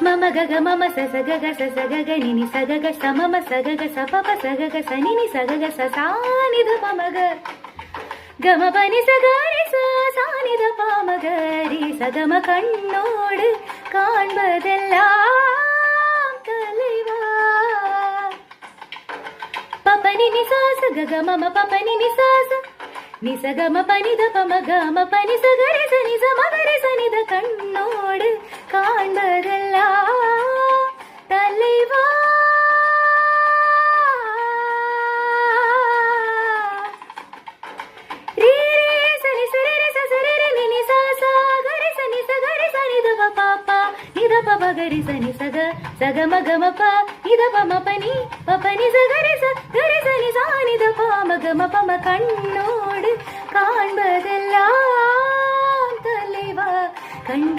மம கக மம சசகக சசகக நினி சகக சமம சகக சபப சகக சனினி சகக சசானித பமக கம பனி சகரி சானித பாமகரி சகம கண்ணோடு காண்பதெல்லாம் தலைவா பபனி நிசாச கக மம பபனி நிசாச நிசகம பனித பமகம பனி சகரி சனி சமகரி சனித கண்ணோடு காண்பதெல்லாம் தலைவா ரீ சனி சரி சரி நினி சாசா கரி சனி சகரி சனித பாப்பா நித பபகரி சனி சக சகம கமப நித பம பனி பபனி சகரி சகரி சனி சானித பாமகம பம கண்ணோடு காண்பதெல்லாம் தலைவா கண்கள்